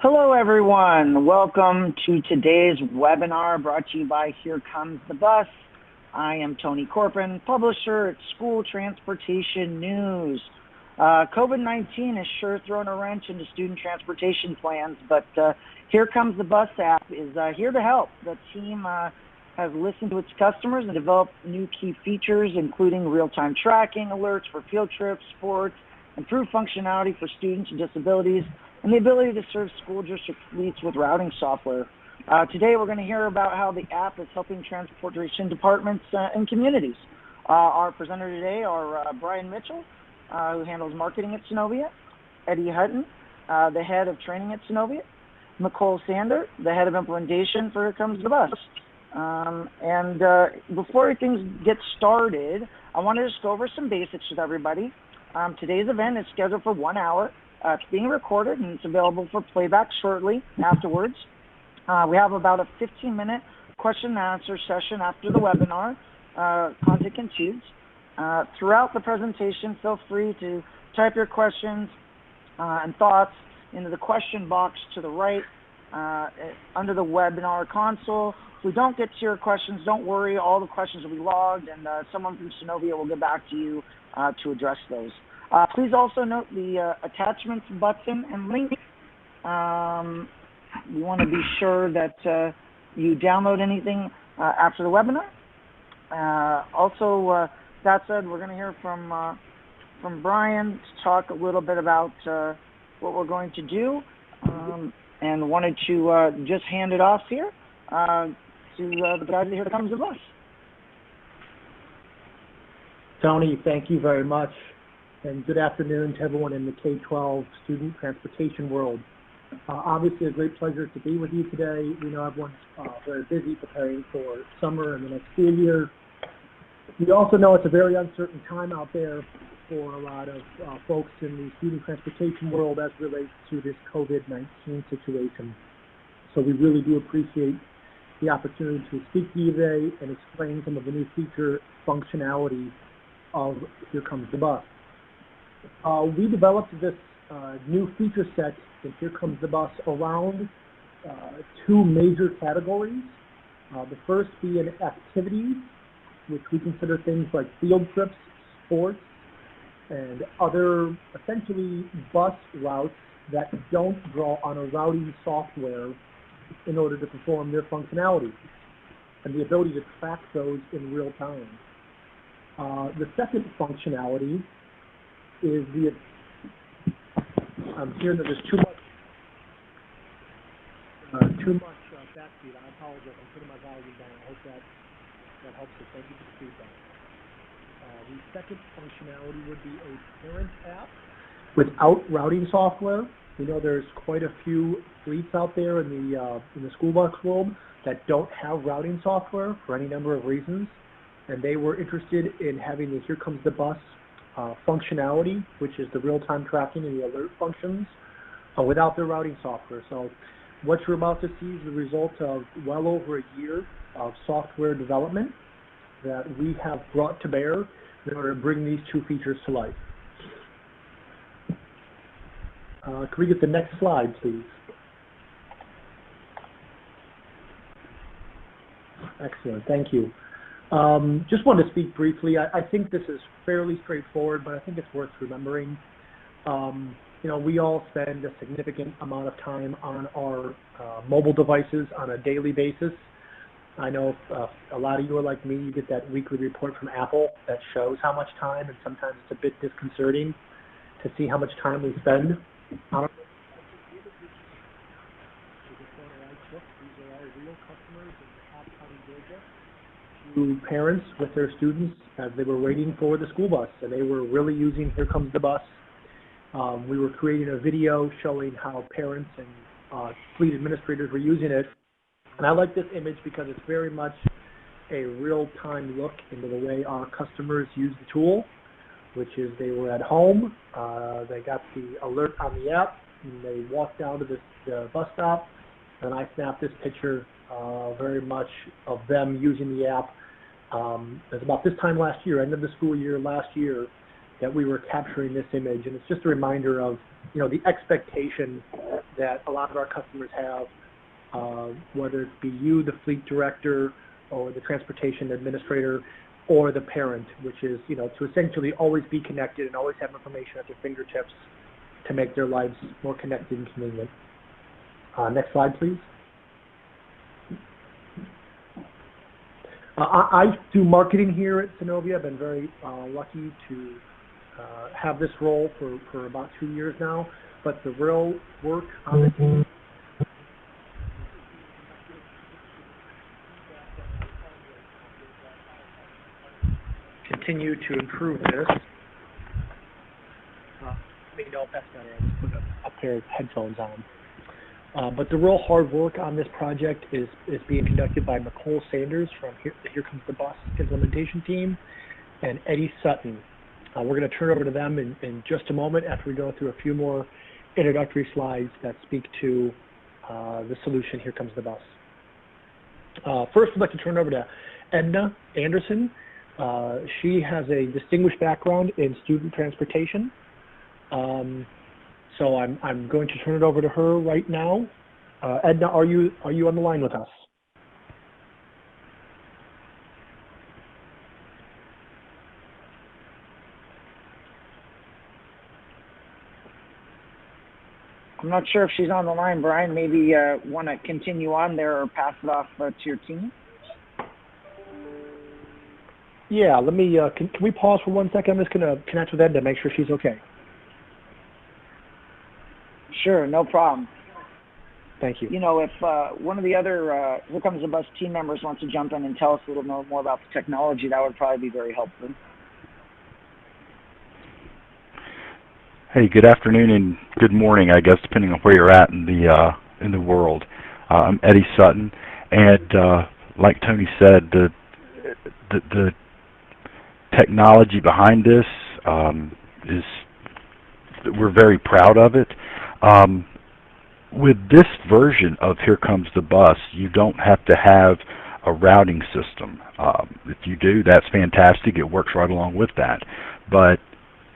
Hello, everyone. Welcome to today's webinar brought to you by Here Comes the Bus. I am Tony Corpin, publisher at School Transportation News. COVID-19 has sure thrown a wrench into student transportation plans, but Here Comes the Bus app is here to help. The team has listened to its customers and developed new key features, including real-time tracking alerts for field trips, sports, improved functionality for students with disabilities, and the ability to serve school district fleets with routing software. Today we're going to hear about how the app is helping transportation departments and communities. Our presenters today are Brian Mitchell, who handles marketing at Synovia, Eddie Hutton, the head of training at Synovia, Nicole Sander, the head of implementation for Here Comes the Bus. Before things get started, I want to just go over some basics with everybody. Today's event is scheduled for 1 hour. It's being recorded and it's available for playback shortly afterwards. We have about a 15-minute question and answer session after the webinar. Content continues. Throughout the presentation, feel free to type your questions and thoughts into the question box to the right under the webinar console. If we don't get to your questions, don't worry. All the questions will be logged, and someone from Synovia will get back to you to address those. Please also note the attachments button and link. We want to be sure that you download anything after the webinar. That said, we're going to hear from Brian to talk a little bit about what we're going to do, and wanted to just hand it off here to the guys Here Comes the Bus. Tony, thank you very much, and good afternoon to everyone in the K-12 student transportation world. Obviously a great pleasure to be with you today. We know everyone's very busy preparing for summer and the next school year. We also know it's a very uncertain time out there for a lot of folks in the student transportation world as it relates to this COVID-19 situation. So we really do appreciate the opportunity to speak to you today and explain some of the new feature functionality of Here Comes the Bus. We developed this new feature set in Here Comes the Bus around two major categories. The first being activities, which we consider things like field trips, sports, and other essentially bus routes that don't draw on a routing software in order to perform their functionality, and the ability to track those in real time. The second functionality is I'm hearing that there's too much backbeat. I apologize. I'm putting my volume down. I hope that helps us. Thank you for the feedback. The second functionality would be a parent app without routing software. We know there's quite a few fleets out there in the school bus world that don't have routing software for any number of reasons, and they were interested in having the Here Comes the Bus functionality, which is the real-time tracking and the alert functions, without their routing software. So what you're about to see is the result of well over a year of software development that we have brought to bear in order to bring these two features to life. Can we get the next slide, please? Excellent, thank you. Just wanted to speak briefly. I think this is fairly straightforward, but I think it's worth remembering. You know, we all spend a significant amount of time on our mobile devices on a daily basis. I know a lot of you are like me. You get that weekly report from Apple that shows how much time, and sometimes it's a bit disconcerting to see how much time we spend on our These are all real customers in DeKalb County, Georgia, to parents with their students as they were waiting for the school bus, and they were really using Here Comes the Bus. We were creating a video showing how parents and fleet administrators were using it. And I like this image because it's very much a real-time look into the way our customers use the tool, which is they were at home, they got the alert on the app, and they walked down to the bus stop, and I snapped this picture very much of them using the app. It was about this time last year, end of the school year last year, that we were capturing this image, and it's just a reminder of, the expectation that a lot of our customers have, whether it be you, the fleet director, or the transportation administrator, or the parent, which is, to essentially always be connected and always have information at their fingertips to make their lives more connected and convenient. Next slide, please. I do marketing here at Synovia. I've been very lucky to have this role for about 2 years now, but the real work on the team continue to improve this. Maybe no, that's better. I just put a pair of headphones on. But the real hard work on this project is being conducted by Nicole Sanders from Here Comes the Bus implementation team and Eddie Sutton. We're going to turn it over to them in just a moment after we go through a few more introductory slides that speak to the solution Here Comes the Bus. First, I'd like to turn it over to Edna Anderson. She has a distinguished background in student transportation. So I'm going to turn it over to her right now. Edna, are you on the line with us? I'm not sure if she's on the line, Brian. Maybe want to continue on there or pass it off to your team? Yeah, let me, can we pause for 1 second? I'm just going to connect with Edna to make sure she's okay. Sure, no problem. Thank you. If one of the other Here Comes the Bus team members wants to jump in and tell us a little more about the technology, that would probably be very helpful. Hey, good afternoon and good morning, I guess, depending on where you're at in the world. I'm Eddie Sutton, and like Tony said, the technology behind this is, we're very proud of it. With this version of Here Comes the Bus, you don't have to have a routing system. If you do, that's fantastic. It works right along with that. But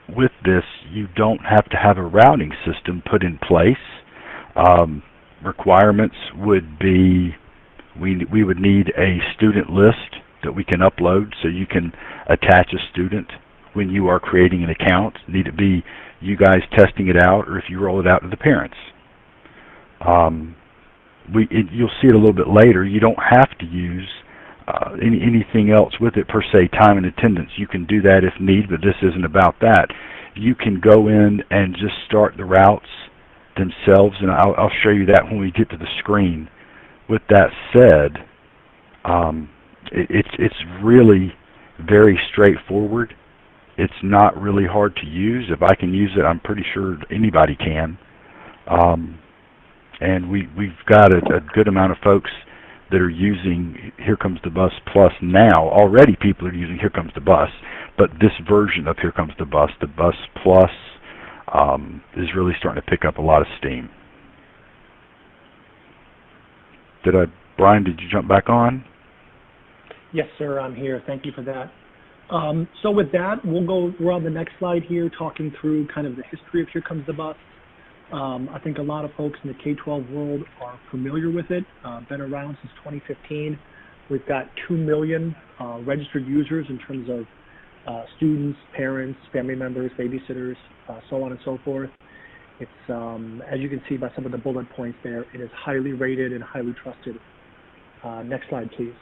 with this, you don't have to have a routing system put in place. Requirements would be, we would need a student list that we can upload so you can attach a student when you are creating an account. Need to be you guys testing it out, or if you roll it out to the parents. You'll see it a little bit later. You don't have to use anything else with it per se, time and attendance. You can do that if need, but this isn't about that. You can go in and just start the routes themselves, and I'll show you that when we get to the screen. With that said, it's really very straightforward. It's not really hard to use. If I can use it, I'm pretty sure anybody can. And we've got a good amount of folks that are using Here Comes the Bus Plus now. Already people are using Here Comes the Bus, but this version of Here Comes the Bus Plus, is really starting to pick up a lot of steam. Brian, did you jump back on? Yes, sir, I'm here. Thank you for that. So with that, we're on the next slide here, talking through kind of the history of Here Comes the Bus. I think a lot of folks in the K-12 world are familiar with it. Been around since 2015. We've got 2 million registered users in terms of students, parents, family members, babysitters, so on and so forth. It's, as you can see by some of the bullet points there, it is highly rated and highly trusted. Next slide, please.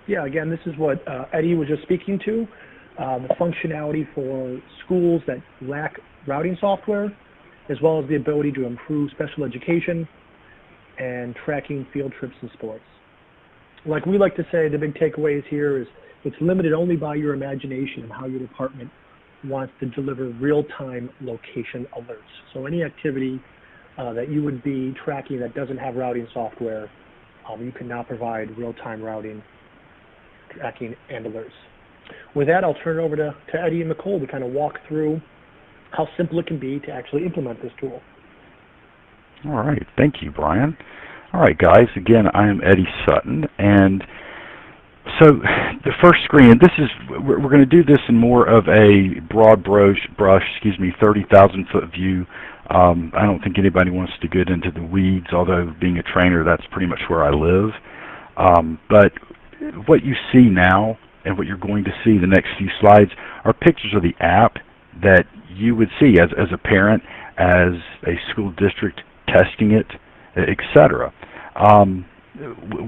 Yeah, again, this is what Eddie was just speaking to, the functionality for schools that lack routing software, as well as the ability to improve special education and tracking field trips and sports. Like we like to say, the big takeaways here is it's limited only by your imagination and how your department wants to deliver real-time location alerts. So any activity that you would be tracking that doesn't have routing software, you can now provide real-time routing, tracking, and alerts. With that, I'll turn it over to Eddie and Nicole to kind of walk through how simple it can be to actually implement this tool. All right. Thank you, Brian. All right, guys. Again, I am Eddie Sutton, and so the first screen. And this is we're going to do this in more of a broad brush. 30,000-foot view. I don't think anybody wants to get into the weeds. Although being a trainer, that's pretty much where I live. But what you see now, and what you're going to see the next few slides, are pictures of the app that you would see as a parent, as a school district testing it, etc.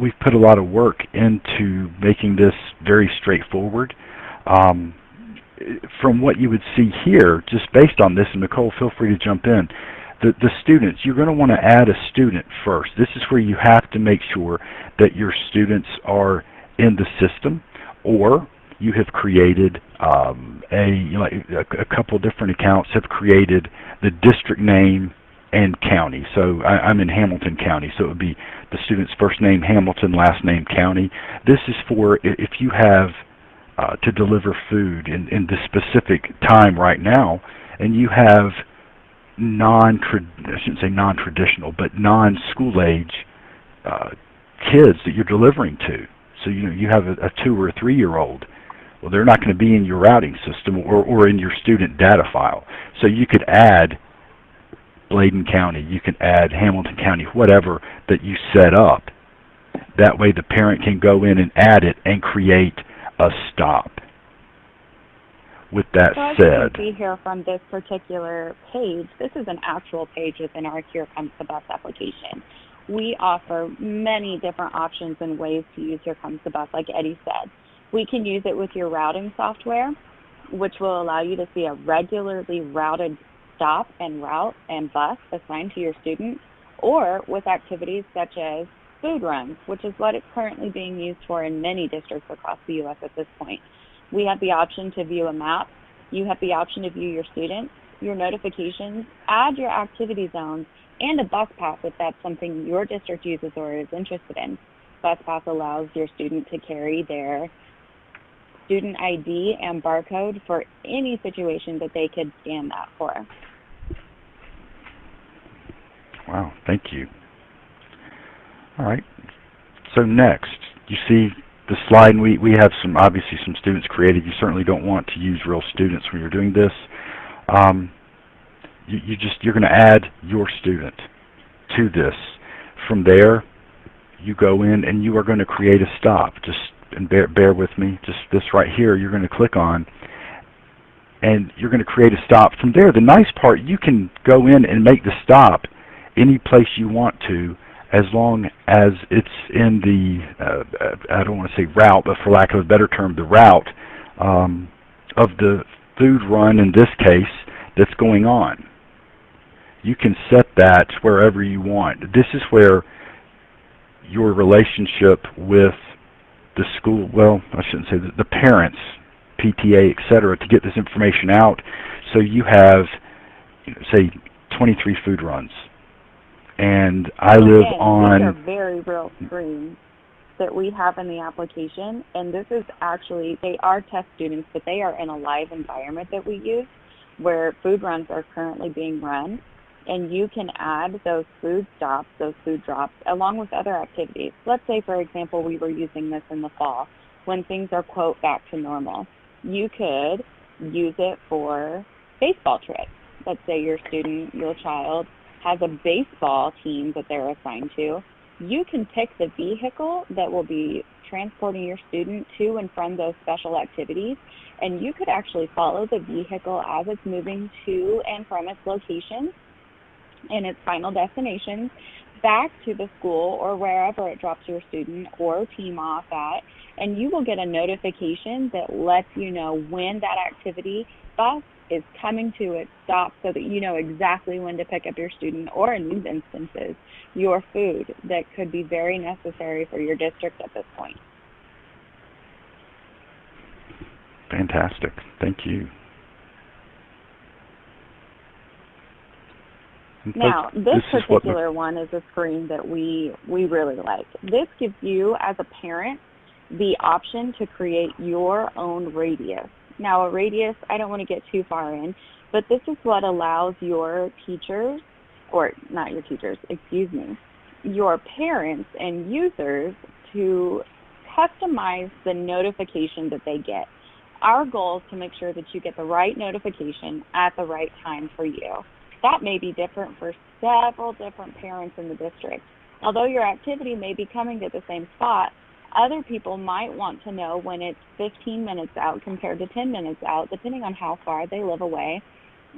We've put a lot of work into making this very straightforward. From what you would see here, just based on this, and Nicole, feel free to jump in, the students, you're going to want to add a student first. This is where you have to make sure that your students are in the system, or you have created a couple different accounts have created the district name and county. So I'm in Hamilton County, so it would be the student's first name Hamilton, last name County. This is for if you have to deliver food in this specific time right now, and you have I shouldn't say non-traditional, but non-school age kids that you're delivering to. So you have a 2 or a 3-year-old. Well, they're not going to be in your routing system or in your student data file. So you could add Bladen County, you can add Hamilton County, whatever that you set up. That way the parent can go in and add it and create a stop. With that so said, as you can see here from this particular page, this is an actual page within our Here Comes the Bus application. We offer many different options and ways to use Here Comes the Bus, like Eddie said. We can use it with your routing software, which will allow you to see a regularly routed stop and route and bus assigned to your student, or with activities such as food runs, which is what it's currently being used for in many districts across the U.S. at this point. We have the option to view a map. You have the option to view your students, your notifications, add your activity zones, and a bus pass if that's something your district uses or is interested in. Bus pass allows your student to carry their student ID and barcode for any situation that they could scan that for. Wow, thank you. All right, so next, you see the slide, and we have obviously some students created. You certainly don't want to use real students when you're doing this. You're going to add your student to this. From there, you go in and you are going to create a stop. And bear with me, just this right here, you're going to click on, and you're going to create a stop. From there, the nice part, you can go in and make the stop any place you want to, as long as it's in the, I don't want to say route, but for lack of a better term, the route of the food run, in this case, that's going on. You can set that wherever you want. This is where your relationship with the school, well, I shouldn't say the parents, PTA, etc., to get this information out. So you have, say, 23 food runs, and I live on. These are very real screens that we have in the application, and this is actually, they are test students, but they are in a live environment that we use where food runs are currently being run. And you can add those food stops, those food drops, along with other activities. Let's say, for example, we were using this in the fall when things are, quote, back to normal. You could use it for baseball trips. Let's say your student, your child, has a baseball team that they're assigned to. You can pick the vehicle that will be transporting your student to and from those special activities, and you could actually follow the vehicle as it's moving to and from its location and its final destination back to the school or wherever it drops your student or team off at, and you will get a notification that lets you know when that activity bus is coming to its stop, so that you know exactly when to pick up your student, or in these instances, your food that could be very necessary for your district at this point. Fantastic. Thank you. Now, this particular one is a screen that we really like. This gives you, as a parent, the option to create your own radius. Now, a radius, I don't want to get too far in, but this is what allows your teachers, or not your teachers, excuse me, your parents and users to customize the notification that they get. Our goal is to make sure that you get the right notification at the right time for you. That may be different for several different parents in the district. Although your activity may be coming to the same spot, other people might want to know when it's 15 minutes out compared to 10 minutes out, depending on how far they live away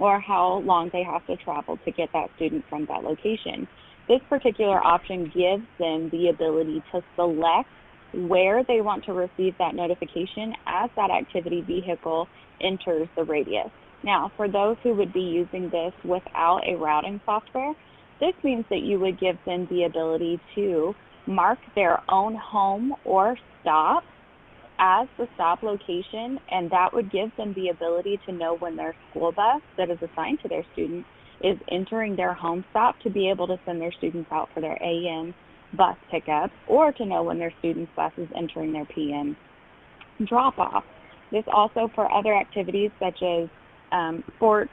or how long they have to travel to get that student from that location. This particular option gives them the ability to select where they want to receive that notification as that activity vehicle enters the radius. Now, for those who would be using this without a routing software, this means that you would give them the ability to mark their own home or stop as the stop location, and that would give them the ability to know when their school bus that is assigned to their student is entering their home stop to be able to send their students out for their AM bus pickup, or to know when their student's bus is entering their PM drop-off. This also for other activities such as sports,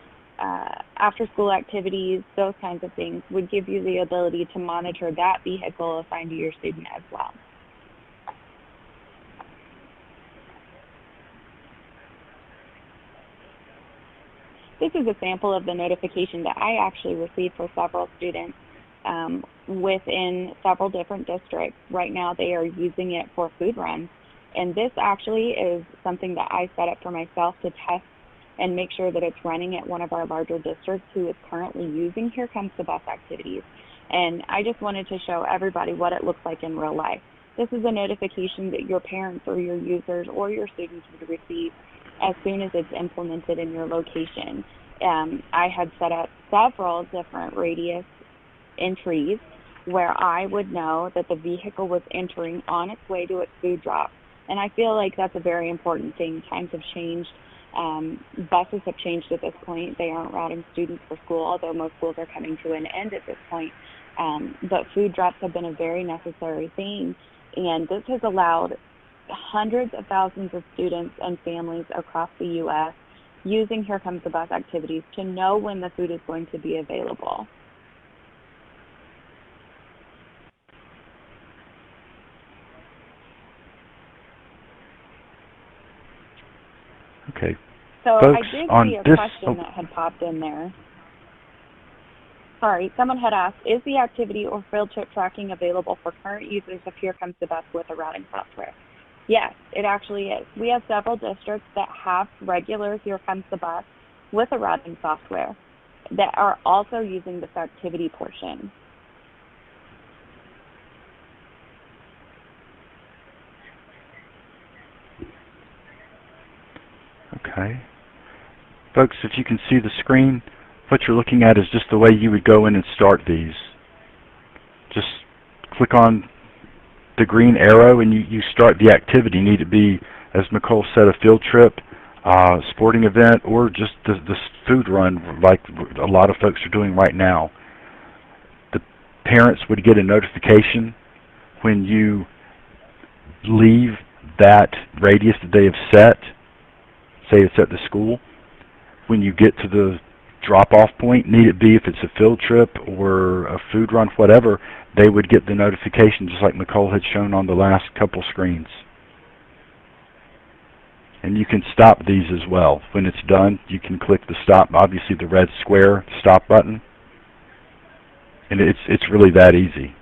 after-school activities, those kinds of things, would give you the ability to monitor that vehicle assigned to your student as well. This is a sample of the notification that I actually received for several students within several different districts. Right now they are using it for food runs, and this actually is something that I set up for myself to test and make sure that it's running at one of our larger districts who is currently using Here Comes the Bus activities. And I just wanted to show everybody what it looks like in real life. This is a notification that your parents or your users or your students would receive as soon as it's implemented in your location. I had set up several different radius entries where I would know that the vehicle was entering on its way to its food drop. And I feel like that's a very important thing. Times have changed. Buses have changed at this point. They aren't routing students for school, although most schools are coming to an end at this point. But food drops have been a very necessary thing, and this has allowed hundreds of thousands of students and families across the U.S. using Here Comes the Bus activities to know when the food is going to be available. Okay. So Folks, I did on see a this, question that had popped in there. Sorry, someone had asked, is the activity or field trip tracking available for current users of Here Comes the Bus with a routing software? Yes, it actually is. We have several districts that have regular Here Comes the Bus with a routing software that are also using this activity portion. Okay. Folks, if you can see the screen, what you're looking at is just the way you would go in and start these. Just click on the green arrow and you start the activity. Need to be, as Nicole said, a field trip, sporting event, or just the food run like a lot of folks are doing right now. The parents would get a notification when you leave that radius that they have set. Say it's at the school. When you get to the drop-off point, need it be if it's a field trip or a food run, whatever, they would get the notification just like Nicole had shown on the last couple screens. And you can stop these as well. When it's done, you can click the stop, obviously the red square stop button. And it's really that easy.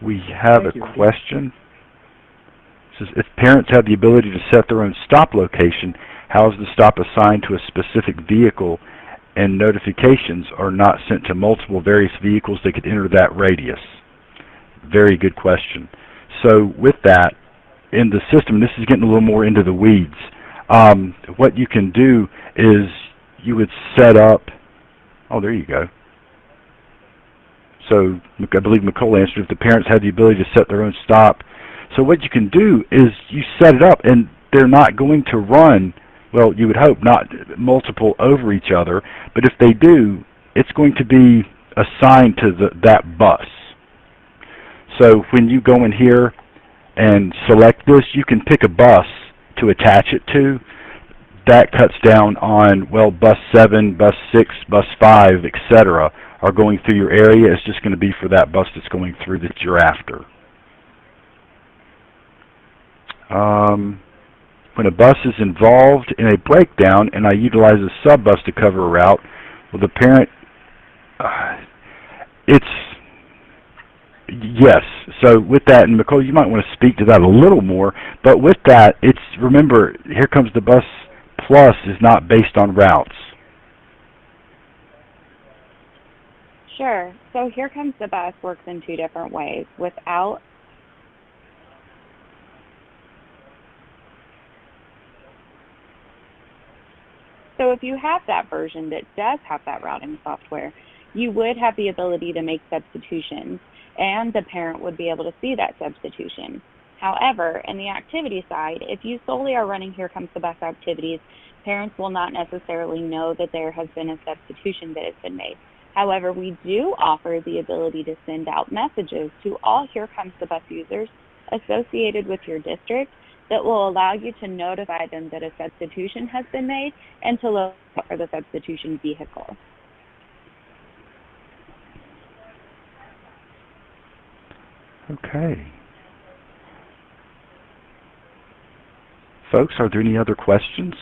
We have a question. It says, if parents have the ability to set their own stop location, how is the stop assigned to a specific vehicle and notifications are not sent to multiple various vehicles that could enter that radius? Very good question. So with that, in the system, this is getting a little more into the weeds. What you can do is you would set up, oh, there you go. So I believe Nicole answered if the parents have the ability to set their own stop. So what you can do is you set it up, and they're not going to run, well, you would hope not multiple over each other, but if they do, it's going to be assigned to that bus. So when you go in here and select this, you can pick a bus to attach it to. that cuts down on, well, bus 7, bus 6, bus 5, etc. are going through your area. It's just going to be for that bus that's going through that you're after. When a bus is involved in a breakdown and I utilize a sub-bus to cover a route, well, the parent, yes. So with that, and Nicole, you might want to speak to that a little more, but with that, remember, Here Comes the Bus Plus is not based on routes. Sure. So Here Comes the Bus works in two different ways. So if you have that version that does have that routing software, you would have the ability to make substitutions, and the parent would be able to see that substitution. However, in the activity side, if you solely are running Here Comes the Bus activities, parents will not necessarily know that there has been a substitution that has been made. However, we do offer the ability to send out messages to all Here Comes the Bus users associated with your district that will allow you to notify them that a substitution has been made and to look for the substitution vehicle. Okay. Folks, are there any other questions?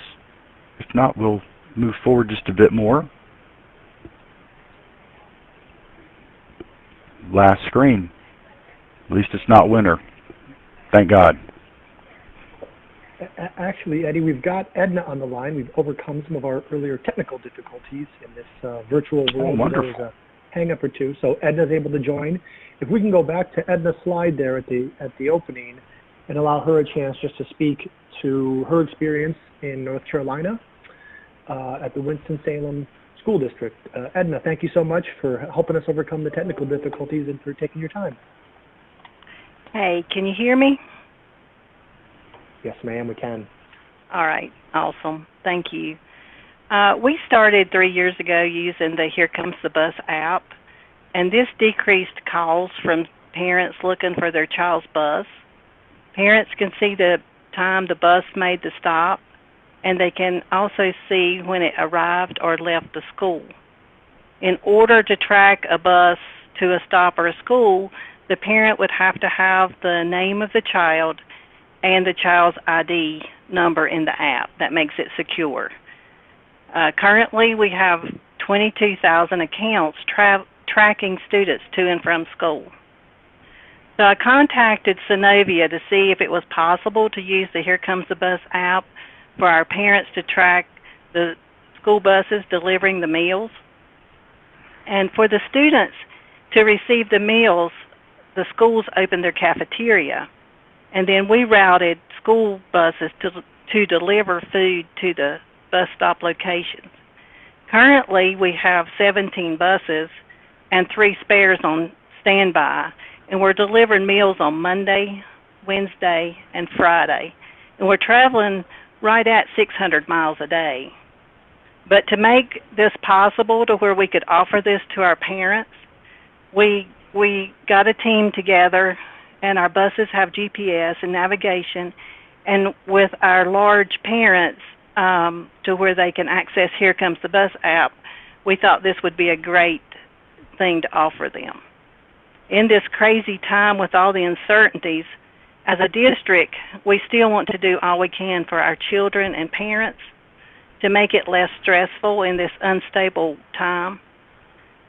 If not, we'll move forward just a bit more. Last screen. At least it's not winter. Thank God. Actually, Eddie, we've got Edna on the line. We've overcome some of our earlier technical difficulties in this virtual world. Oh, wonderful. There was a hang-up or two, so Edna's able to join. If we can go back to Edna's slide there at the opening and allow her a chance just to speak to her experience in North Carolina at the Winston-Salem School District. Edna, thank you so much for helping us overcome the technical difficulties and for taking your time. Hey, can you hear me? Yes, ma'am, we can. All right, awesome. Thank you. We started 3 years ago using the Here Comes the Bus app, and this decreased calls from parents looking for their child's bus. Parents can see the time the bus made the stop, and they can also see when it arrived or left the school. In order to track a bus to a stop or a school, the parent would have to have the name of the child and the child's ID number in the app. That makes it secure. Currently, we have 22,000 accounts tracking students to and from school. So I contacted Synovia to see if it was possible to use the Here Comes the Bus app for our parents to track the school buses delivering the meals. And for the students to receive the meals, the schools opened their cafeteria, and then we routed school buses to deliver food to the bus stop locations. Currently, we have 17 buses and 3 spares on standby, and we're delivering meals on Monday, Wednesday, and Friday. And we're traveling right at 600 miles a day. But to make this possible to where we could offer this to our parents, we got a team together, and our buses have GPS and navigation, and with our large parents to where they can access Here Comes the Bus app, we thought this would be a great thing to offer them. In this crazy time with all the uncertainties, as a district, we still want to do all we can for our children and parents to make it less stressful in this unstable time.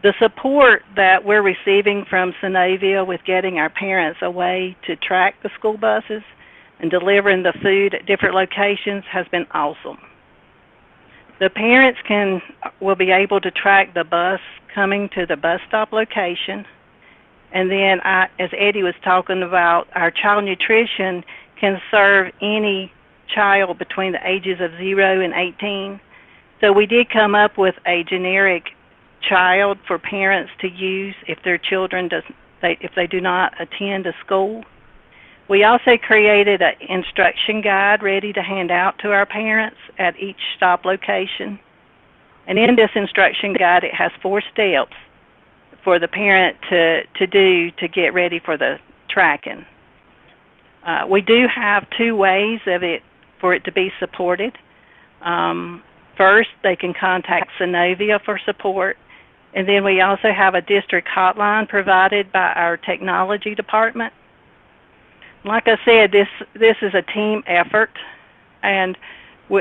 The support that we're receiving from Synovia with getting our parents a way to track the school buses and delivering the food at different locations has been awesome. The parents will be able to track the bus coming to the bus stop location. And then, as Eddie was talking about, our child nutrition can serve any child between the ages of 0 and 18. So we did come up with a generic child for parents to use if their children if they do not attend a school. We also created an instruction guide ready to hand out to our parents at each stop location. And in this instruction guide, it has 4 steps for the parent to do to get ready for the tracking. We do have 2 ways for it to be supported. First, they can contact Synovia for support, and then we also have a district hotline provided by our technology department. Like I said, this is a team effort, and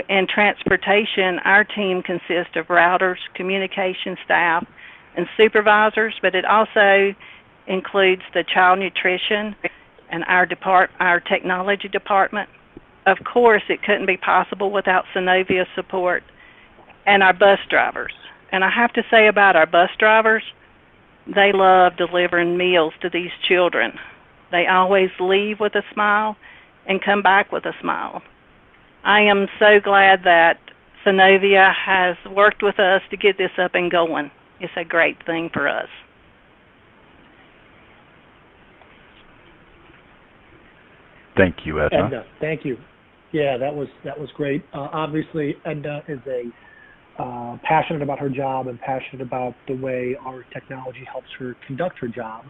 in transportation, our team consists of routers, communication staff, and supervisors, but it also includes the child nutrition and our technology department. Of course, it couldn't be possible without Synovia support, and our bus drivers. And I have to say about our bus drivers, they love delivering meals to these children. They always leave with a smile and come back with a smile. I am so glad that Synovia has worked with us to get this up and going. It's a great thing for us. Thank you, Edna. Edna, thank you. Yeah, that was great. Obviously, Edna is passionate about her job and passionate about the way our technology helps her conduct her job,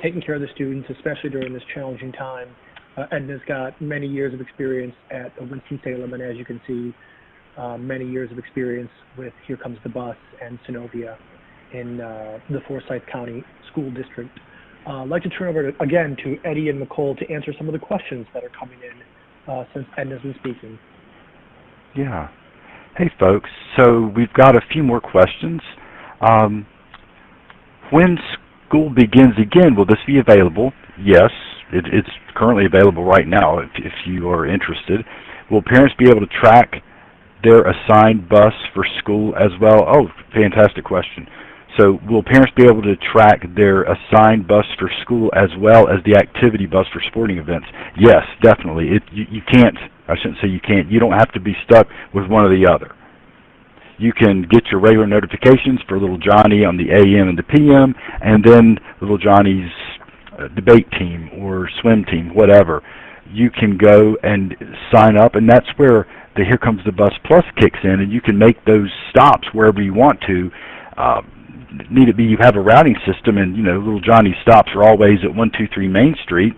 taking care of the students, especially during this challenging time. Edna's got many years of experience at Winston-Salem, and as you can see, many years of experience with Here Comes the Bus and Synovia in the Forsyth County School District. I'd like to turn over again to Eddie and Nicole to answer some of the questions that are coming in since Edna's been speaking. Yeah. Hey, folks. So we've got a few more questions. When school begins again, will this be available? Yes, it's currently available right now if you are interested. Will parents be able to track their assigned bus for school as well? Oh, fantastic question. So will parents be able to track their assigned bus for school as well as the activity bus for sporting events? Yes, definitely. You can't, I shouldn't say you can't, you don't have to be stuck with one or the other. You can get your regular notifications for little Johnny on the AM and the PM, and then little Johnny's debate team or swim team, whatever. You can go and sign up, and that's where the Here Comes the Bus Plus kicks in, and you can make those stops wherever you want to. Need it be you have a routing system, and little Johnny's stops are always at 123 Main Street.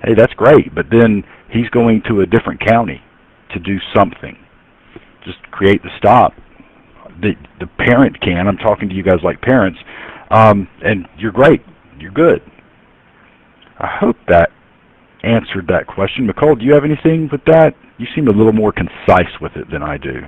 Hey, that's great, but then he's going to a different county to do something. Just create the stop. The parent can. I'm talking to you guys like parents, and you're great. You're good. I hope that answered that question. Nicole, do you have anything with that? You seem a little more concise with it than I do.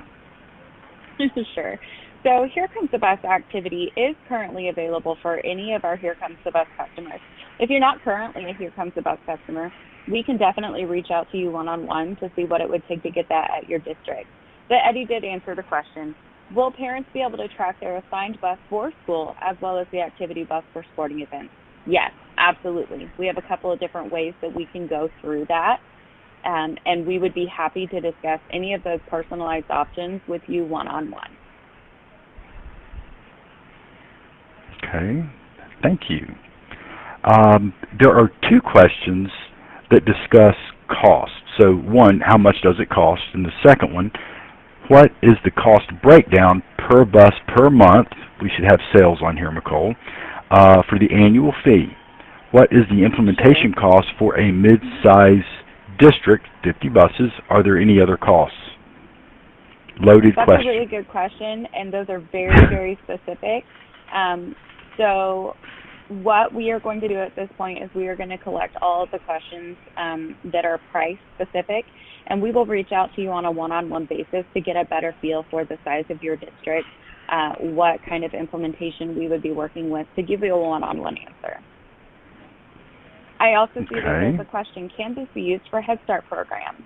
Sure. So Here Comes the Bus activity is currently available for any of our Here Comes the Bus customers. If you're not currently a Here Comes the Bus customer, we can definitely reach out to you one-on-one to see what it would take to get that at your district. But Eddie did answer the question. Will parents be able to track their assigned bus for school as well as the activity bus for sporting events? Yes, absolutely. We have a couple of different ways that we can go through that, and we would be happy to discuss any of those personalized options with you one-on-one. Okay, thank you. There are two questions that discuss cost. So one, how much does it cost? And the second one, what is the cost breakdown per bus per month? We should have sales on here, Nicole. For the annual fee. What is the implementation cost for a mid-size district, 50 buses? Are there any other costs? Loaded question. That's a really good question, and those are very, very specific. So what we are going to do at this point is we are going to collect all of the questions that are price specific, and we will reach out to you on a one-on-one basis to get a better feel for the size of your district, what kind of implementation we would be working with to give you a one-on-one answer. I also see that there's a question, can this be used for Head Start programs?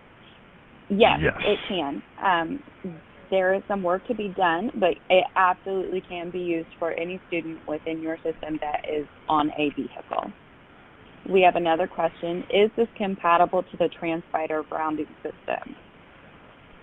Yes, it can. There is some work to be done, but it absolutely can be used for any student within your system that is on a vehicle. We have another question. Is this compatible to the TransFinder grounding system?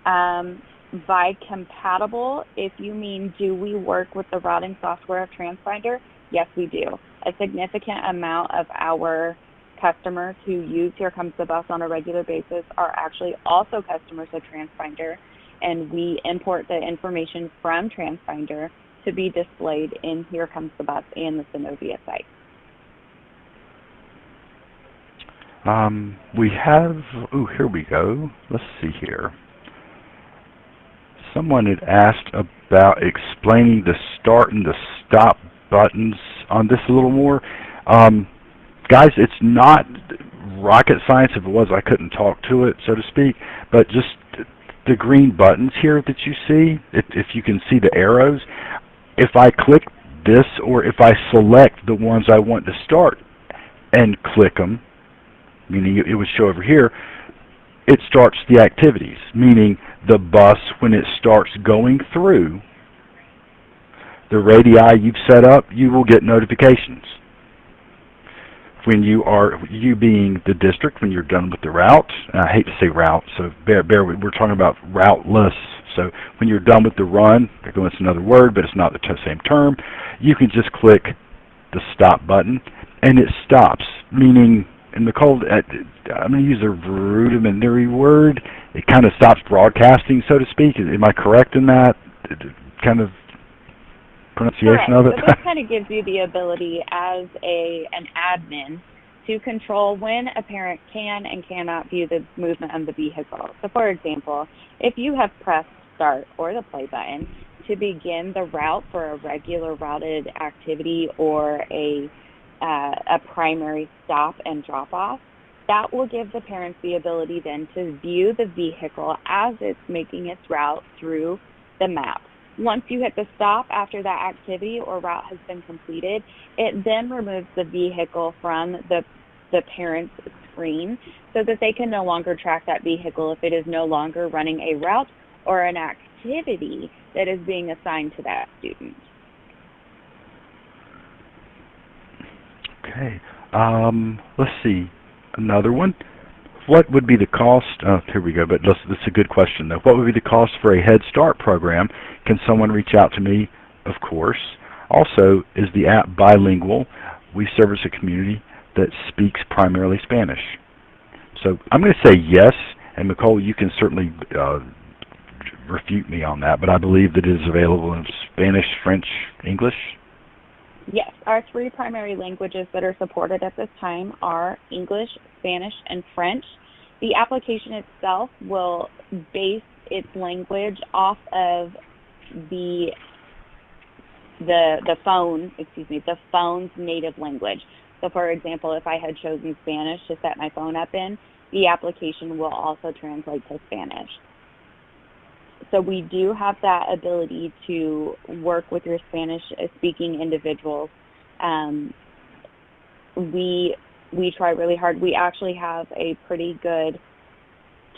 By compatible, if you mean do we work with the routing software of TransFinder? Yes, we do. A significant amount of our customers who use Here Comes the Bus on a regular basis are actually also customers of TransFinder, and we import the information from TransFinder to be displayed in Here Comes the Bus and the Synovia site. We have, here we go. Let's see here. Someone had asked about explaining the start and the stop buttons on this a little more. Guys, it's not rocket science. If it was, I couldn't talk to it, so to speak, but just the green buttons here that you see, if you can see the arrows, if I click this or if I select the ones I want to start and click them, meaning it would show over here, it starts the activities, meaning the bus, when it starts going through the radii you've set up, you will get notifications. When you being the district, when you're done with the route, and I hate to say route, so bear with, we're talking about routeless. So when you're done with the run, it's another word, but it's not the same term, you can just click the stop button, and it stops, meaning, in the cold, I'm going to use a rudimentary word, it kind of stops broadcasting, so to speak. Am I correct in that kind of pronunciation of it? So this kind of gives you the ability as an admin to control when a parent can and cannot view the movement of the vehicle. So for example, if you have pressed start or the play button to begin the route for a regular routed activity or a primary stop and drop off, that will give the parents the ability then to view the vehicle as it's making its route through the map. Once you hit the stop after that activity or route has been completed, it then removes the vehicle from the parent's screen so that they can no longer track that vehicle if it is no longer running a route or an activity that is being assigned to that student. Okay. Let's see. Another one. What would be the cost? Here we go, but this is a good question, though. What would be the cost for a Head Start program? Can someone reach out to me? Of course. Also, is the app bilingual? We service a community that speaks primarily Spanish. So I'm going to say yes, and Nicole, you can certainly refute me on that, but I believe that it is available in Spanish, French, English. Yes, our 3 primary languages that are supported at this time are English, Spanish, and French. The application itself will base its language off of the phone's native language. So for example, if I had chosen Spanish to set my phone up in, the application will also translate to Spanish. So we do have that ability to work with your Spanish-speaking individuals. We try really hard. We actually have a pretty good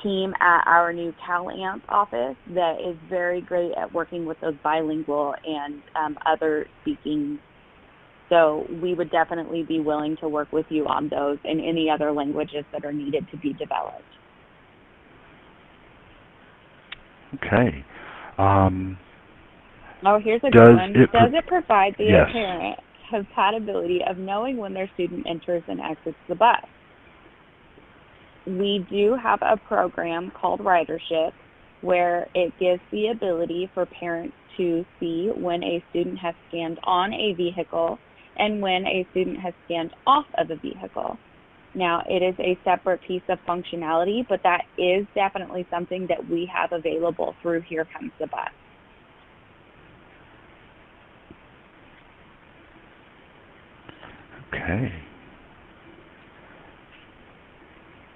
team at our new CalAmp office that is very great at working with those bilingual and other speaking. So we would definitely be willing to work with you on those and any other languages that are needed to be developed. Okay. Here's a good one. Does it provide the parent compatibility of knowing when their student enters and exits the bus? We do have a program called Ridership where it gives the ability for parents to see when a student has scanned on a vehicle and when a student has scanned off of a vehicle. Now, it is a separate piece of functionality, but that is definitely something that we have available through Here Comes the Bus. Okay.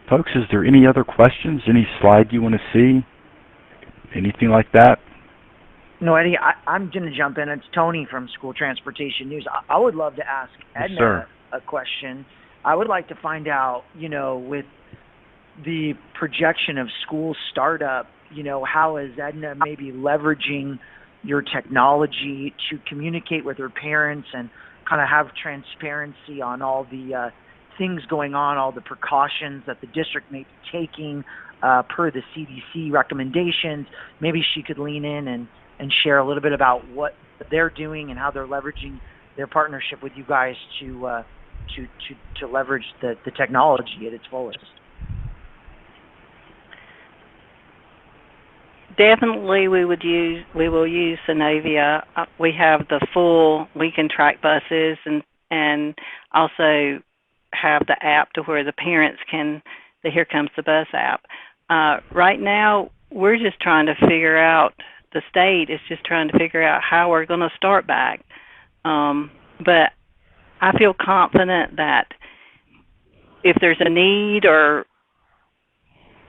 Folks, is there any other questions? Any slide you want to see? Anything like that? No, Eddie, I'm going to jump in. It's Tony from School Transportation News. I would love to ask Edna a question. I would like to find out, with the projection of school startup, how is Edna maybe leveraging your technology to communicate with her parents and kind of have transparency on all the things going on, all the precautions that the district may be taking per the CDC recommendations. Maybe she could lean in and share a little bit about what they're doing and how they're leveraging their partnership with you guys to leverage the technology at its fullest. Definitely we will use Synovia. We have the full, we can track buses and also have the app to where the parents can, the Here Comes the Bus app. Right now we're just trying to figure out the state is just trying to figure out how we're going to start back. But I feel confident that if there's a need or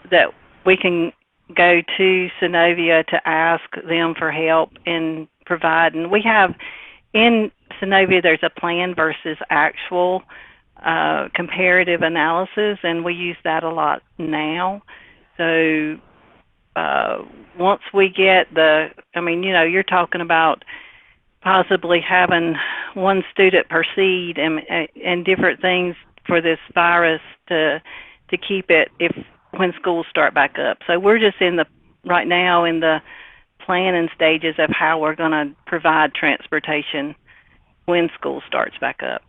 that we can go to Synovia to ask them for help in providing. We have in Synovia, there's a plan versus actual comparative analysis, and we use that a lot now. So once we get you're talking about possibly having one student per seed and different things for this virus to keep it when schools start back up. So we're just right now in the planning stages of how we're going to provide transportation when school starts back up.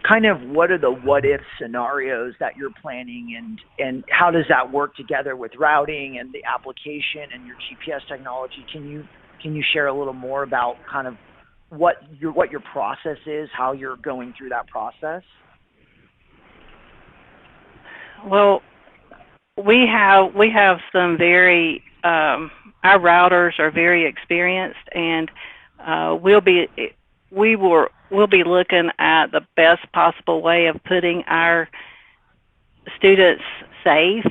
Kind of what are the what-if scenarios that you're planning, and how does that work together with routing and the application and your GPS technology? Can you share a little more about kind of what your process is, how you're going through that process? Well, we have some very our routers are very experienced, and we'll be looking at the best possible way of putting our students safe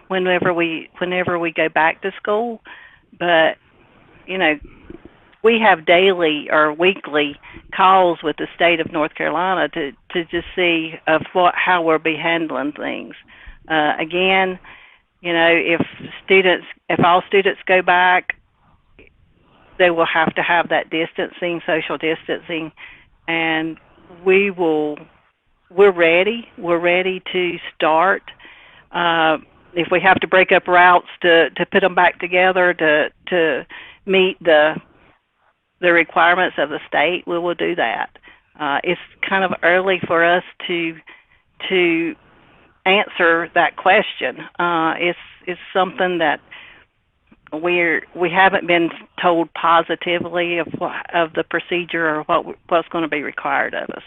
whenever we go back to school. But we have daily or weekly calls with the state of North Carolina to just see how we'll be handling things. Again, if all students go back, they will have to have that social distancing, and we're ready. We're ready to start. If we have to break up routes to put them back together to meet the requirements of the state, we will do that. It's kind of early for us to answer that question. It's something that we haven't been told positively of the procedure or what's going to be required of us.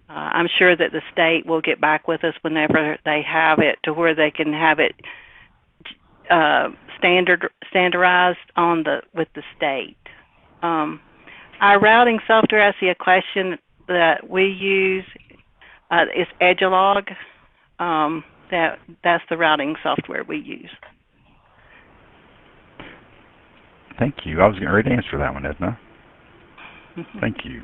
I'm sure that the state will get back with us whenever they have it to where they can have it standardized with the state. Our routing software, I see a question that we use is Edgelog. That's the routing software we use. Thank you. I was getting ready to answer that one, Edna. Thank you.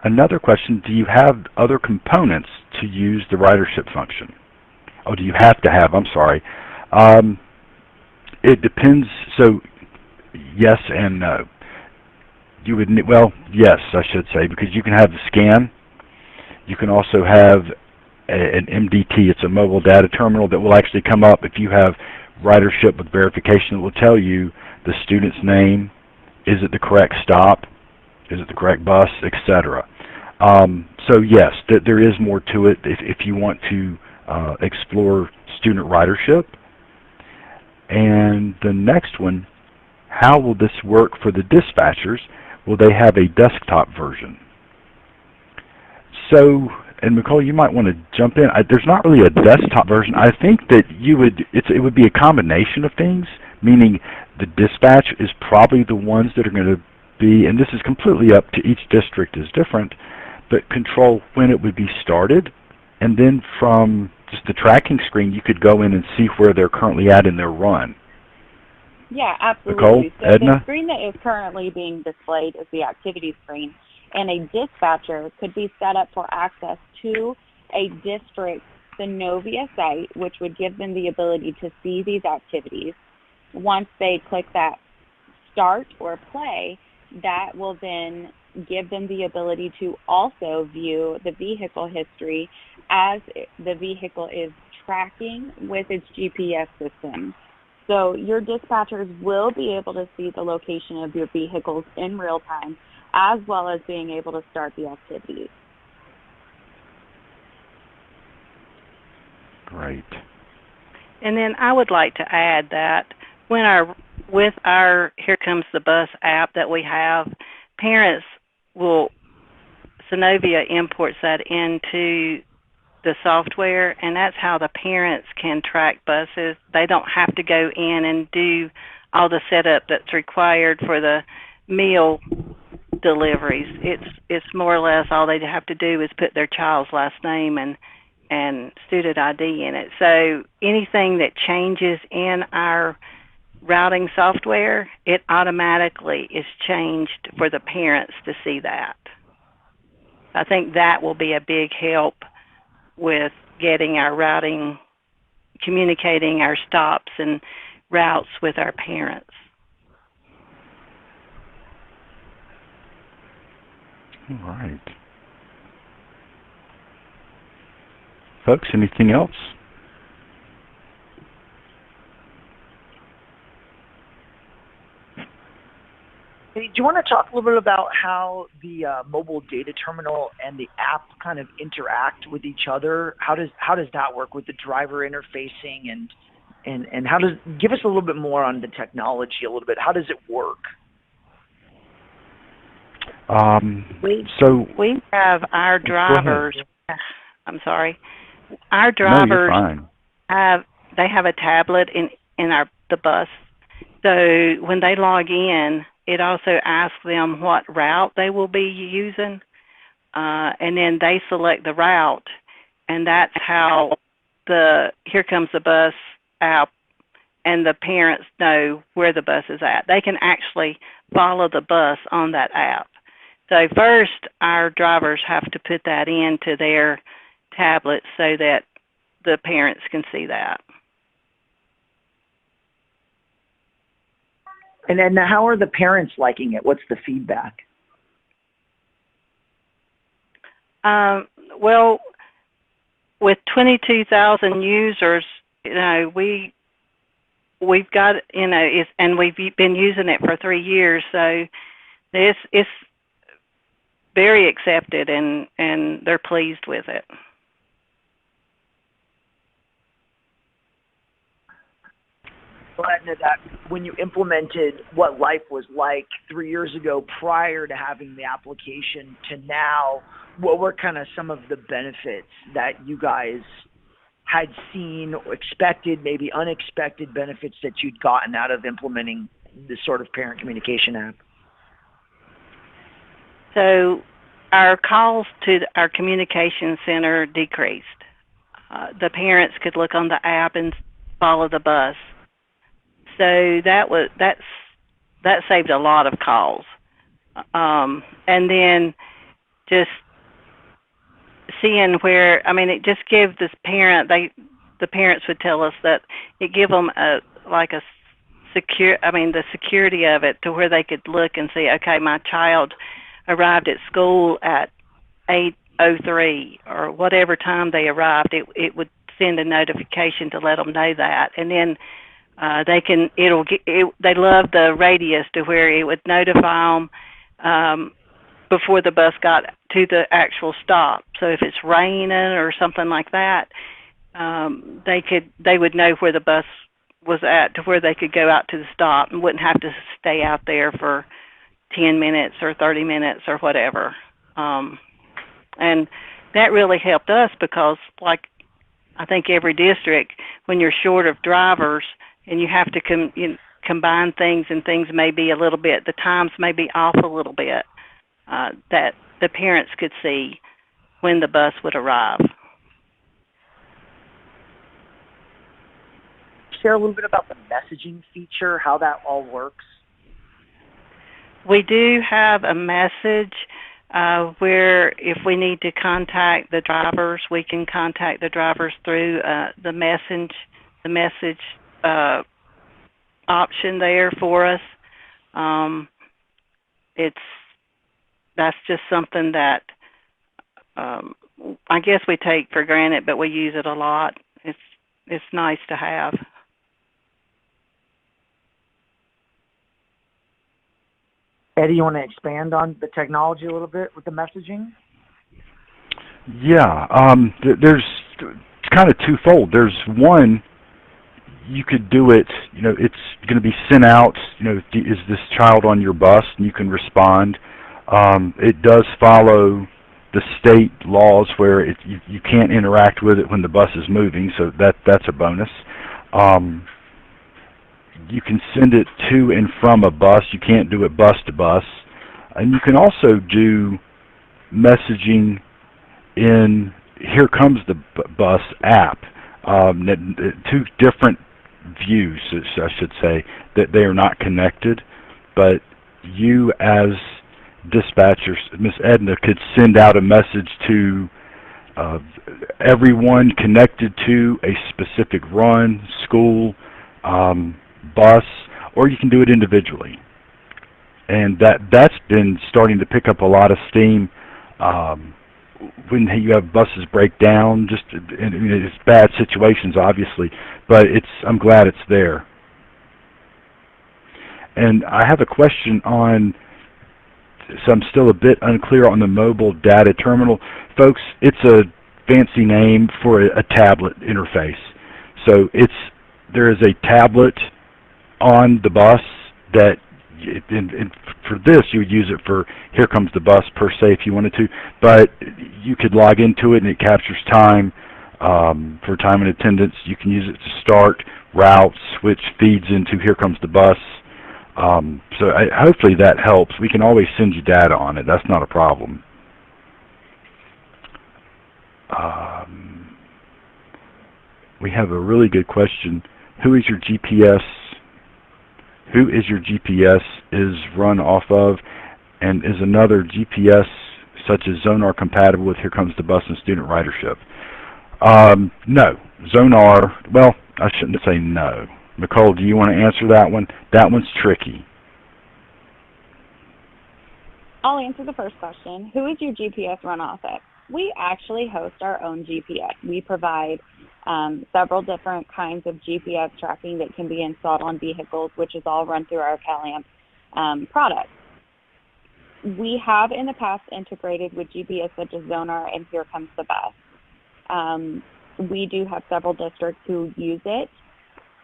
Another question, do you have other components to use the ridership function? Oh, do you have to have? I'm sorry. It depends. So, yes and no. You would, well, yes, I should say, because you can have the scan. You can also have an MDT. It's a mobile data terminal that will actually come up if you have ridership with verification. It will tell you the student's name, is it the correct stop, is it the correct bus, etc. So yes, there is more to it if you want to explore student ridership. And the next one, how will this work for the dispatchers? Will they have a desktop version? So, and Nicole, you might want to jump in. There's not really a desktop version. I think that it would be a combination of things, meaning the dispatch is probably the ones that are going to be, and this is completely up to each district is different, but control when it would be started, and then from just the tracking screen, you could go in and see where they're currently at in their run. Yeah, absolutely. Nicole, so Edna? The screen that is currently being displayed is the activity screen, and a dispatcher could be set up for access to a district Synovia site, which would give them the ability to see these activities. Once they click that start or play, that will then give them the ability to also view the vehicle history as the vehicle is tracking with its GPS system. So your dispatchers will be able to see the location of your vehicles in real time, as well as being able to start the activities. Great. And then I would like to add that with our Here Comes the Bus app that we have, parents Synovia imports that into the software, and that's how the parents can track buses. They don't have to go in and do all the setup that's required for the meal deliveries. It's more or less all they have to do is put their child's last name and student ID in it. So anything that changes in our routing software, it automatically is changed for the parents to see that. I think that will be a big help with getting our routing, communicating our stops and routes with our parents. All right. Folks, anything else? Hey, do you want to talk a little bit about how the mobile data terminal and the app kind of interact with each other? How does that work with the driver interfacing and how does, give us a little bit more on the technology a little bit. How does it work? We have our drivers. I'm sorry. Our drivers have a tablet in the bus. So when they log in, it also asks them what route they will be using, and then they select the route, and that's how the Here Comes the Bus app and the parents know where the bus is at. They can actually follow the bus on that app. So first, our drivers have to put that into their tablet so that the parents can see that. And then how are the parents liking it? What's the feedback? Well, with 22,000 users, we've got, and we've been using it for 3 years, so it's very accepted, and they're pleased with it. That when you implemented what life was like 3 years ago prior to having the application to now, what were kind of some of the benefits that you guys had seen or expected, maybe unexpected benefits that you'd gotten out of implementing this sort of parent communication app? So our calls to our communication center decreased. The parents could look on the app and follow the bus. So that saved a lot of calls, and then just seeing where, it just gives this parent, the parents would tell us that it give them the security of it to where they could look and see, okay, my child arrived at school at 8:03 or whatever time they arrived. It would send a notification to let them know that, and then they love the radius to where it would notify them before the bus got to the actual stop. So if it's raining or something like that, they would know where the bus was at to where they could go out to the stop and wouldn't have to stay out there for 10 minutes or 30 minutes or whatever. And that really helped us because, like, I think every district, when you're short of drivers and you have to combine things and things may be a little bit, the times may be off a little bit, that the parents could see when the bus would arrive. Share a little bit about the messaging feature, how that all works. We do have a message where if we need to contact the drivers, we can contact the drivers through the message option there for us. That's just something that I guess we take for granted, but we use it a lot. It's nice to have. Eddie, you want to expand on the technology a little bit with the messaging? Yeah, it's kind of twofold. There's one, you could do it, it's going to be sent out, is this child on your bus? And you can respond. It does follow the state laws where you can't interact with it when the bus is moving, so that's a bonus. You can send it to and from a bus. You can't do it bus to bus. And you can also do messaging in Here Comes the Bus app. Two different views, I should say, that they are not connected, but you as dispatcher, Miss Edna, could send out a message to everyone connected to a specific run, school, bus, or you can do it individually. And that's been starting to pick up a lot of steam when you have buses break down. Just it's bad situations, obviously, but I'm glad it's there. And I have a question on, so I'm still a bit unclear on the mobile data terminal. Folks, it's a fancy name for a tablet interface. So there is a tablet on the bus that, and for this you would use it for Here Comes the Bus per se if you wanted to, but you could log into it and it captures time for time and attendance. You can use it to start routes, which feeds into Here Comes the Bus. So hopefully that helps. We can always send you data on it. That's not a problem. We have a really good question. Who is your GPS is run off of, and is another GPS such as Zonar compatible with Here Comes the Bus and Student Ridership? No. Zonar, well, I shouldn't say no. Nicole, do you want to answer that one? That one's tricky. I'll answer the first question. Who is your GPS run off of? We actually host our own GPS. We provide several different kinds of GPS tracking that can be installed on vehicles, which is all run through our CalAmp product. We have in the past integrated with GPS such as Zonar and Here Comes the Bus. We do have several districts who use it.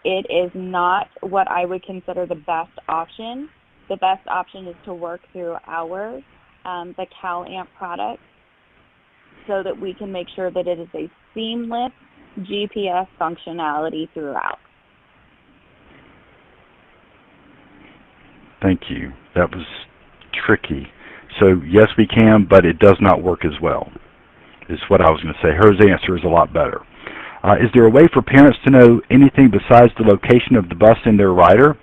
It is not what I would consider the best option. The best option is to work through the CalAmp product so that we can make sure that it is a seamless GPS functionality throughout. Thank you. That was tricky. So yes, we can, but it does not work as well, is what I was going to say. Her answer is a lot better. Is there a way for parents to know anything besides the location of the bus and their rider?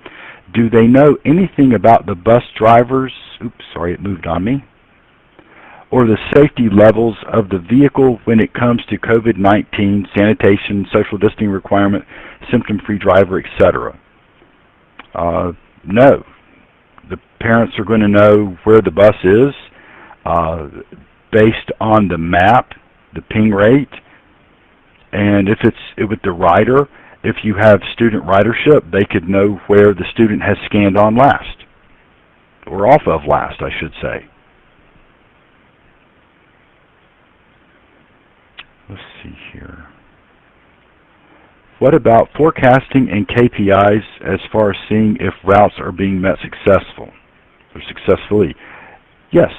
Do they know anything about the bus drivers? Oops, sorry, it moved on me. Or the safety levels of the vehicle when it comes to COVID-19, sanitation, social distancing requirement, symptom-free driver, etc.? No. The parents are going to know where the bus is based on the map, the ping rate, and if it's with the rider, if you have student ridership, they could know where the student has scanned on last, or off of last, I should say. Let's see here. What about forecasting and KPIs as far as seeing if routes are being met successfully? Yes.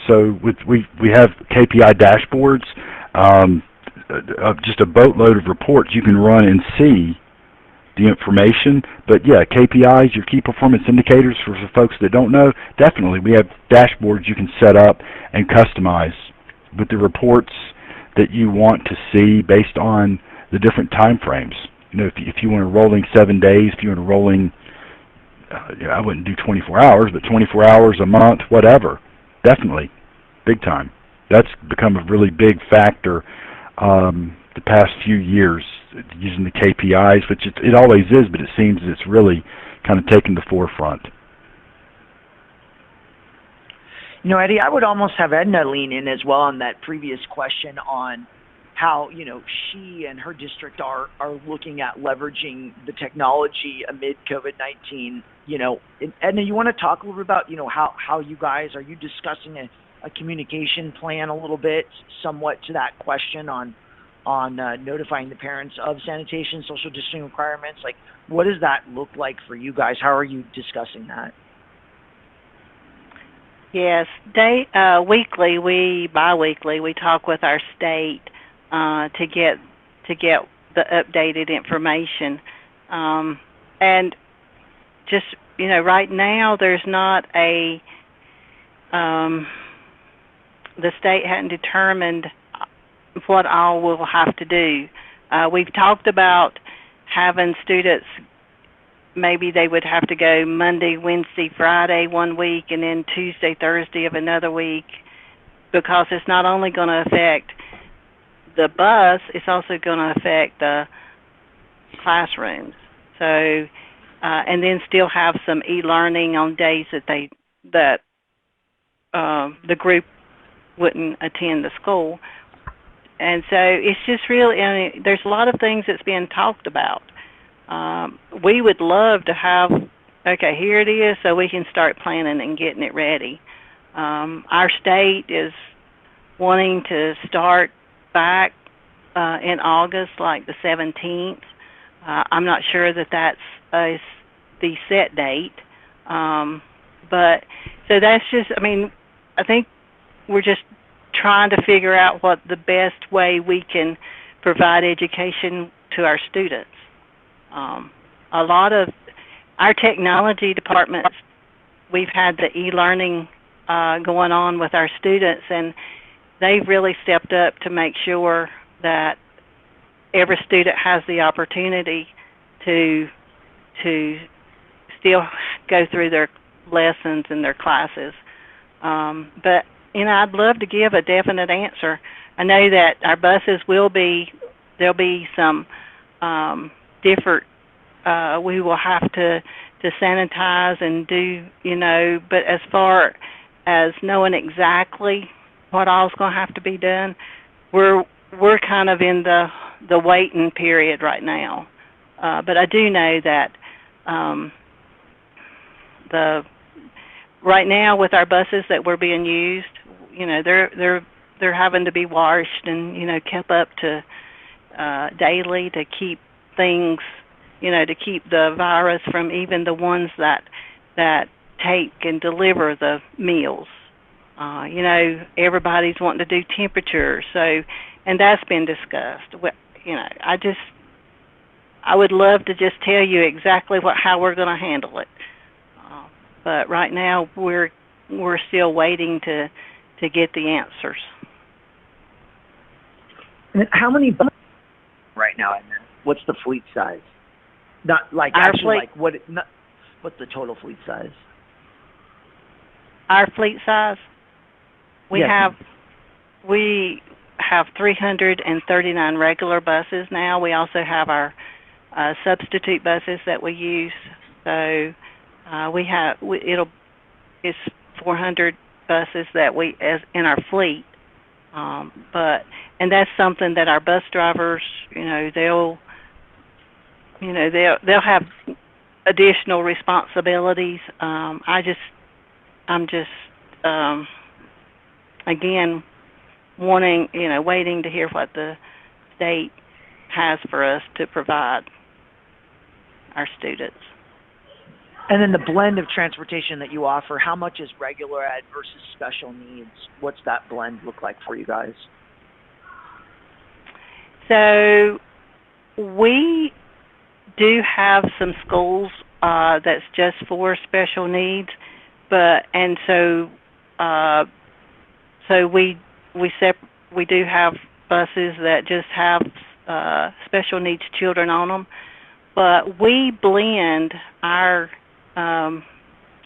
So we have KPI dashboards, just a boatload of reports you can run and see the information. But yeah, KPIs, your key performance indicators, for folks that don't know, definitely we have dashboards you can set up and customize with the reports that you want to see based on the different time frames. You know, if you want a rolling 7 days, if you want a rolling, I wouldn't do 24 hours, but 24 hours a month, whatever, definitely, big time. That's become a really big factor the past few years, using the KPIs, which it always is, but it seems it's really kind of taken the forefront. You know, Eddie, I would almost have Edna lean in as well on that previous question on how, you know, she and her district are looking at leveraging the technology amid COVID-19. You know, Edna, you want to talk a little bit about, you know, how you guys, are you discussing a communication plan a little bit, somewhat to that question on notifying the parents of sanitation, social distancing requirements? Like, what does that look like for you guys? How are you discussing that? Yes, bi-weekly, we talk with our state to get the updated information, and just right now there's not the state hadn't determined what all we'll have to do. We've talked about having students. Maybe they would have to go Monday, Wednesday, Friday one week, and then Tuesday, Thursday of another week, because it's not only going to affect the bus, it's also going to affect the classrooms. So, and then still have some e-learning on days that the group wouldn't attend the school. And so it's just really, there's a lot of things that's being talked about. We would love to have, okay, here it is, so we can start planning and getting it ready. Our state is wanting to start back in August, like the 17th. I'm not sure that that's the set date. But, so that's just, I think we're just trying to figure out what the best way we can provide education to our students. A lot of our technology departments, we've had the e-learning going on with our students, and they've really stepped up to make sure that every student has the opportunity to still go through their lessons and their classes. But I'd love to give a definite answer. I know that our buses there'll be some different, we will have to sanitize and do, but as far as knowing exactly what all's going to have to be done, we're kind of in the waiting period right now. But I do know that right now with our buses that were being used, they're having to be washed and kept up to daily to keep things, to keep the virus from even the ones that take and deliver the meals. Everybody's wanting to do temperature, so, and that's been discussed. I would love to just tell you exactly how we're going to handle it. But right now we're still waiting to get the answers. And how many buses right now? What's the fleet size? Not like our actually fleet, what's the total fleet size? Our fleet size? We yes. have 339 regular buses now. We also have our substitute buses that we use. So it's 400 buses that in our fleet. And that's something that our bus drivers, they'll have additional responsibilities. I'm just again waiting to hear what the state has for us to provide our students. And then the blend of transportation that you offer, how much is regular ed versus special needs? What's that blend look like for you guys? So we do have some schools that's just for special needs, so we do have buses that just have special needs children on them, but we blend our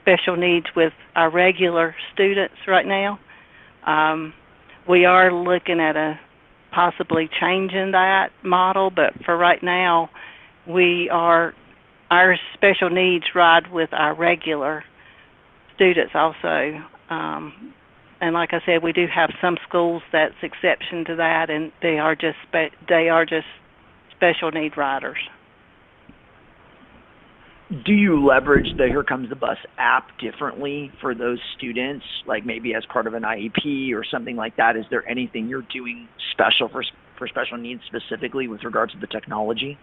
special needs with our regular students right now. We are looking at possibly changing that model, but for right now, our special needs ride with our regular students also. And like I said, we do have some schools that's exception to that, and they are just special need riders. Do you leverage the Here Comes the Bus app differently for those students, like maybe as part of an IEP or something like that? Is there anything you're doing special for special needs specifically with regards to the technology?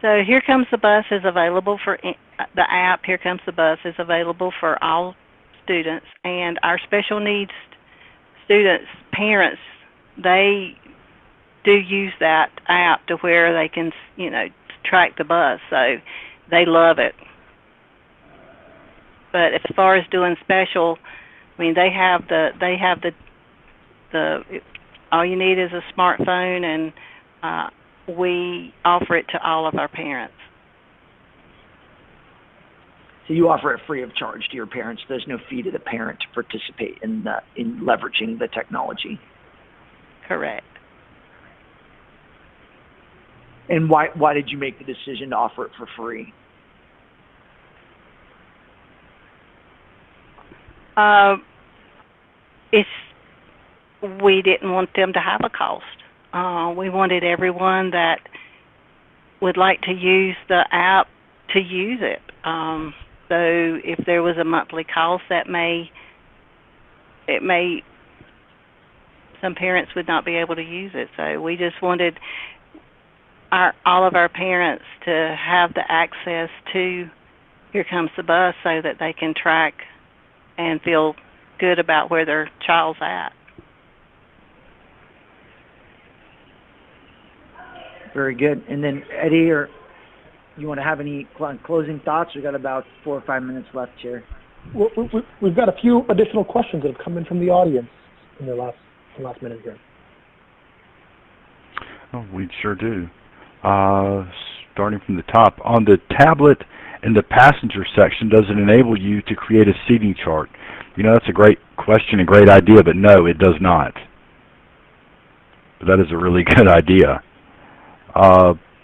So Here Comes the Bus is available for the app. Here Comes the Bus is available for all students, and our special needs students' parents, they do use that app to where they can, track the bus. So they love it. But as far as doing special, I mean, they have the all you need is a smartphone, and we offer it to all of our parents. So you offer it free of charge to your parents. There's no fee to the parent to participate in leveraging the technology. Correct. And why did you make the decision to offer it for free? We didn't want them to have a cost. We wanted everyone that would like to use the app to use it. So if there was a monthly cost, some parents would not be able to use it. So we just wanted all of our parents to have the access to Here Comes the Bus so that they can track and feel good about where their child's at. Very good. And then Eddie, or you want to have any closing thoughts? We've got about 4 or 5 minutes left here. We've got a few additional questions that have come in from the audience in the last minute here. Oh, we sure do. Starting from the top, on the tablet in the passenger section, does it enable you to create a seating chart? That's a great question, a great idea, but no, it does not. But that is a really good idea.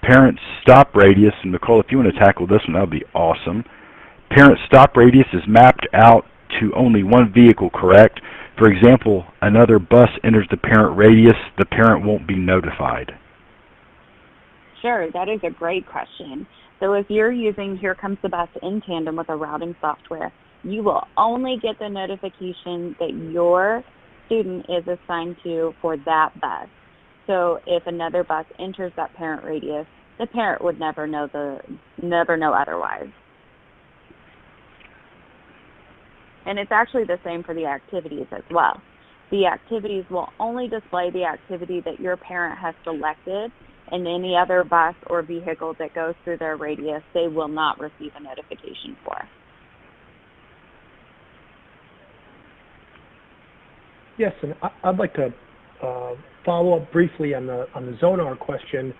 Parent stop radius, and Nicole, if you want to tackle this one, that would be awesome. Parent stop radius is mapped out to only one vehicle, correct? For example, another bus enters the parent radius, the parent won't be notified. Sure, that is a great question. So if you're using Here Comes the Bus in tandem with a routing software, you will only get the notification that your student is assigned to for that bus. So if another bus enters that parent radius, the parent would never know otherwise. And it's actually the same for the activities as well. The activities will only display the activity that your parent has selected, and any other bus or vehicle that goes through their radius, they will not receive a notification for. Yes, and I'd like to follow up briefly on the Zonar question.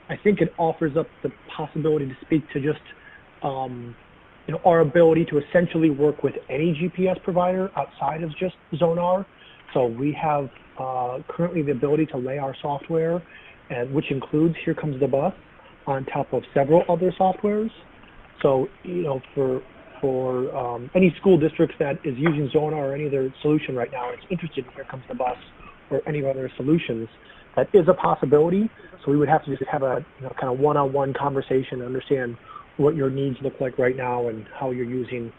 I think it offers up the possibility to speak to just our ability to essentially work with any GPS provider outside of just Zonar. So we have currently the ability to lay our software, and which includes Here Comes the Bus, on top of several other softwares. So for any school districts that is using Zonar or any other solution right now, it's interested in Here Comes the Bus or any other solutions, that is a possibility. So we would have to just have a kind of one-on-one conversation to understand what your needs look like right now and how you're using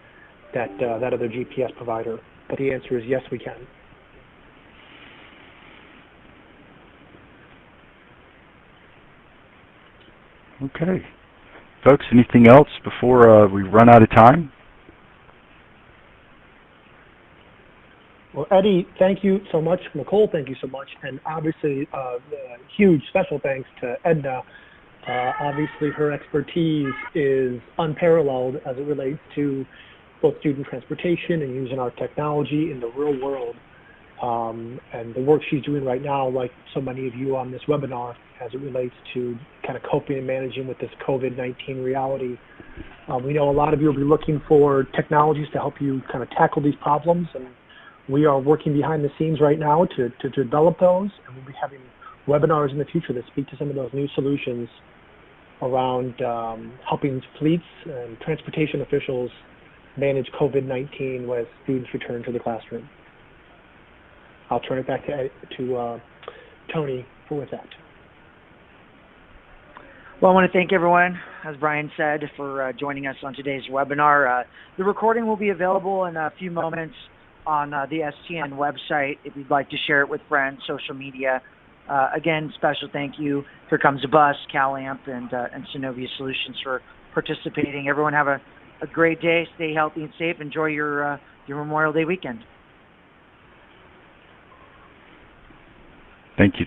that other GPS provider. But the answer is yes, we can. Okay. Folks, anything else before we run out of time? Well, Eddie, thank you so much. Nicole, thank you so much. And obviously, huge special thanks to Edna. Obviously, her expertise is unparalleled as it relates to both student transportation and using our technology in the real world. And the work she's doing right now, like so many of you on this webinar, as it relates to kind of coping and managing with this COVID-19 reality. We know a lot of you will be looking for technologies to help you kind of tackle these problems, and we are working behind the scenes right now to develop those, and we'll be having webinars in the future that speak to some of those new solutions around helping fleets and transportation officials manage COVID-19 as students return to the classroom. I'll turn it back to Tony with that. Well, I want to thank everyone, as Brian said, for joining us on today's webinar. The recording will be available in a few moments on the STN website if you'd like to share it with friends, social media. Again, special thank you. Here Comes the Bus, CalAmp, and Synovia Solutions for participating. Everyone have a a great day. Stay healthy and safe. Enjoy your Memorial Day weekend. Thank you.